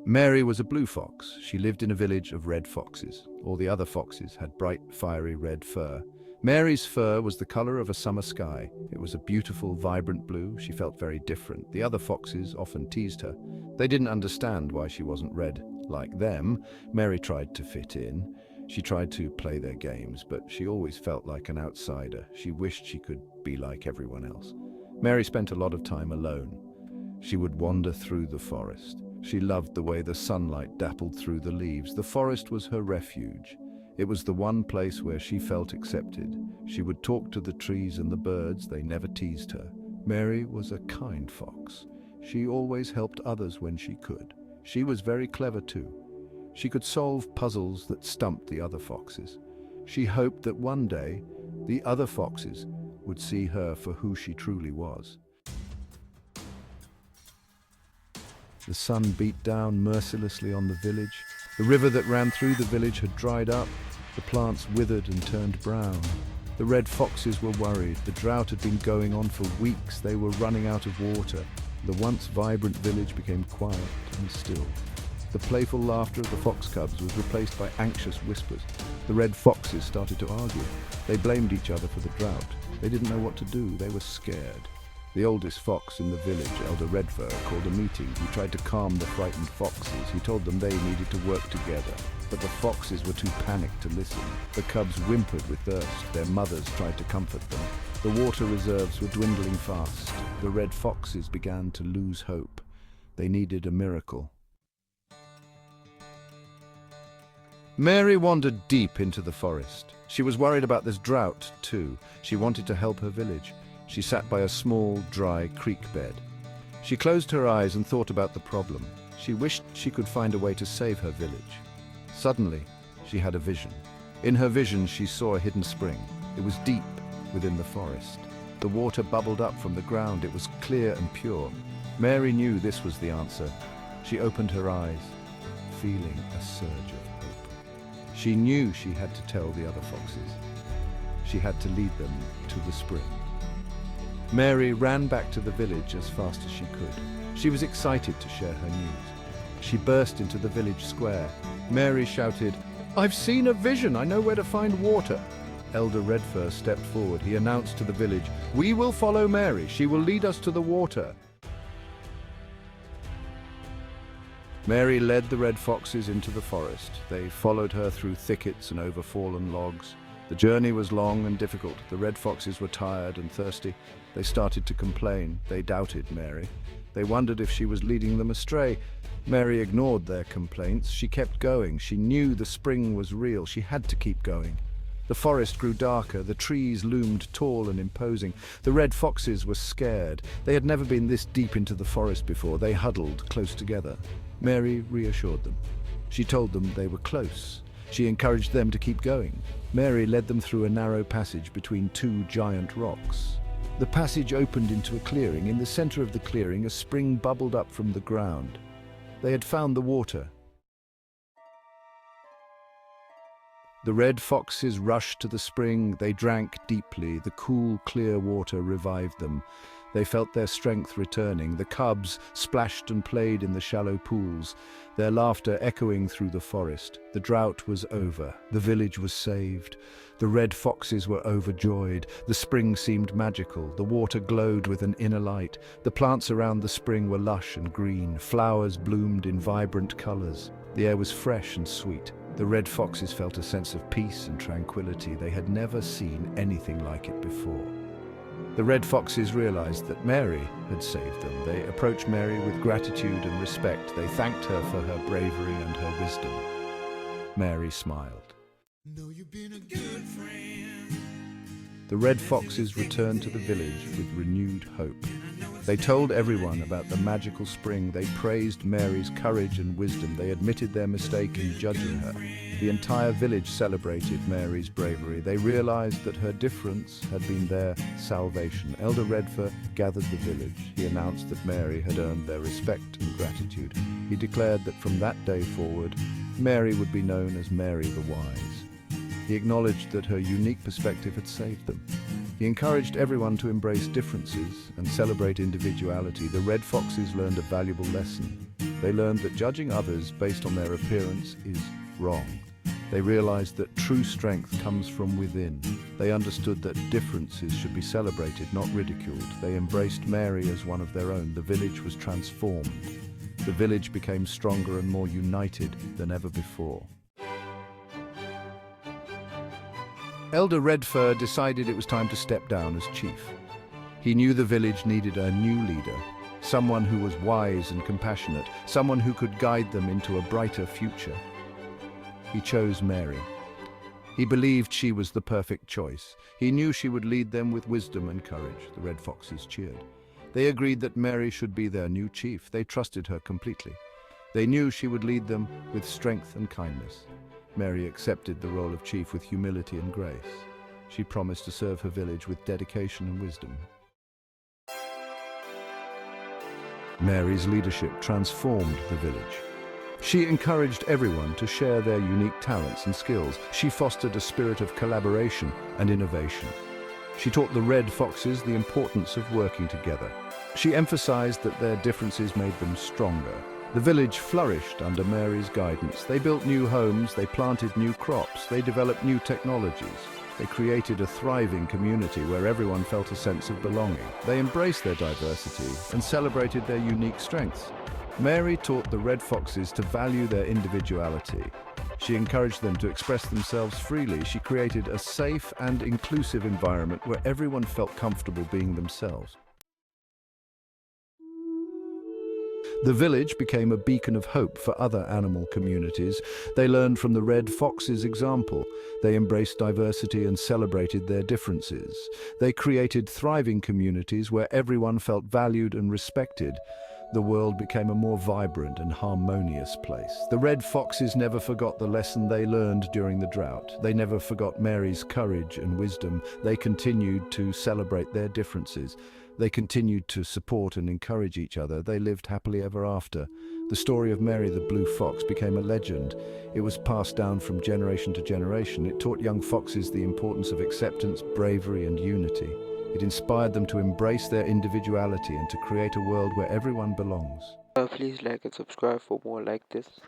Mary was a blue fox. She lived in a village of red foxes. All the other foxes had bright, fiery red fur. Mary's fur was the color of a summer sky. It was a beautiful, vibrant blue. She felt very different. The other foxes often teased her. They didn't understand why she wasn't red like them. Mary tried to fit in. She tried to play their games, but she always felt like an outsider. She wished she could be like everyone else. Mary spent a lot of time alone. She would wander through the forest. She loved the way the sunlight dappled through the leaves. The forest was her refuge. It was the one place where she felt accepted. She would talk to the trees and the birds. They never teased her. Mary was a kind fox. She always helped others when she could. She was very clever too. She could solve puzzles that stumped the other foxes. She hoped that one day the other foxes would see her for who she truly was. The sun beat down mercilessly on the village. The river that ran through the village had dried up. The plants withered and turned brown. The red foxes were worried. The drought had been going on for weeks. They were running out of water. The once vibrant village became quiet and still. The playful laughter of the fox cubs was replaced by anxious whispers. The red foxes started to argue. They blamed each other for the drought. They didn't know what to do. They were scared. The oldest fox in the village, Elder Redfur, called a meeting. He tried to calm the frightened foxes. He told them they needed to work together. But the foxes were too panicked to listen. The cubs whimpered with thirst. Their mothers tried to comfort them. The water reserves were dwindling fast. The red foxes began to lose hope. They needed a miracle. Mary wandered deep into the forest. She was worried about this drought, too. She wanted to help her village. She sat by a small, dry creek bed. She closed her eyes and thought about the problem. She wished she could find a way to save her village. Suddenly, she had a vision. In her vision, she saw a hidden spring. It was deep within the forest. The water bubbled up from the ground. It was clear and pure. Mary knew this was the answer. She opened her eyes, feeling a surge of hope. She knew she had to tell the other foxes. She had to lead them to the spring. Mary ran back to the village as fast as she could. She was excited to share her news. She burst into the village square. Mary shouted, "I've seen a vision! I know where to find water!" Elder Redfur stepped forward. He announced to the village, "We will follow Mary. She will lead us to the water." Mary led the red foxes into the forest. They followed her through thickets and over fallen logs. The journey was long and difficult. The red foxes were tired and thirsty. They started to complain. They doubted Mary. They wondered if she was leading them astray. Mary ignored their complaints. She kept going. She knew the spring was real. She had to keep going. The forest grew darker. The trees loomed tall and imposing. The red foxes were scared. They had never been this deep into the forest before. They huddled close together. Mary reassured them. She told them they were close. She encouraged them to keep going. Mary led them through a narrow passage between two giant rocks. The passage opened into a clearing. In the center of the clearing, a spring bubbled up from the ground. They had found the water. The red foxes rushed to the spring. They drank deeply. The cool, clear water revived them. They felt their strength returning. The cubs splashed and played in the shallow pools, their laughter echoing through the forest. The drought was over. The village was saved. The red foxes were overjoyed. The spring seemed magical. The water glowed with an inner light. The plants around the spring were lush and green. Flowers bloomed in vibrant colors. The air was fresh and sweet. The red foxes felt a sense of peace and tranquility. They had never seen anything like it before. The red foxes realized that Mary had saved them. They approached Mary with gratitude and respect. They thanked her for her bravery and her wisdom. Mary smiled. "Know you've been a good friend." The red foxes returned to the village with renewed hope. They told everyone about the magical spring. They praised Mary's courage and wisdom. They admitted their mistake in judging her. The entire village celebrated Mary's bravery. They realized that her difference had been their salvation. Elder Redfur gathered the village. He announced that Mary had earned their respect and gratitude. He declared that from that day forward, Mary would be known as Mary the Wise. He acknowledged that her unique perspective had saved them. He encouraged everyone to embrace differences and celebrate individuality. The red foxes learned a valuable lesson. They learned that judging others based on their appearance is wrong. They realized that true strength comes from within. They understood that differences should be celebrated, not ridiculed. They embraced Mary as one of their own. The village was transformed. The village became stronger and more united than ever before. Elder Redfur decided it was time to step down as chief. He knew the village needed a new leader, someone who was wise and compassionate, someone who could guide them into a brighter future. He chose Mary. He believed she was the perfect choice. He knew she would lead them with wisdom and courage. The red foxes cheered. They agreed that Mary should be their new chief. They trusted her completely. They knew she would lead them with strength and kindness. Mary accepted the role of chief with humility and grace. She promised to serve her village with dedication and wisdom. Mary's leadership transformed the village. She encouraged everyone to share their unique talents and skills. She fostered a spirit of collaboration and innovation. She taught the red foxes the importance of working together. She emphasized that their differences made them stronger. The village flourished under Mary's guidance. They built new homes, they planted new crops, they developed new technologies. They created a thriving community where everyone felt a sense of belonging. They embraced their diversity and celebrated their unique strengths. Mary taught the red foxes to value their individuality. She encouraged them to express themselves freely. She created a safe and inclusive environment where everyone felt comfortable being themselves. The village became a beacon of hope for other animal communities. They learned from the red fox's example. They embraced diversity and celebrated their differences. They created thriving communities where everyone felt valued and respected. The world became a more vibrant and harmonious place. The red foxes never forgot the lesson they learned during the drought. They never forgot Mary's courage and wisdom. They continued to celebrate their differences. They continued to support and encourage each other. They lived happily ever after. The story of Mary the Blue Fox became a legend. It was passed down from generation to generation. It taught young foxes the importance of acceptance, bravery, and unity. It inspired them to embrace their individuality and to create a world where everyone belongs. Please like and subscribe for more like this.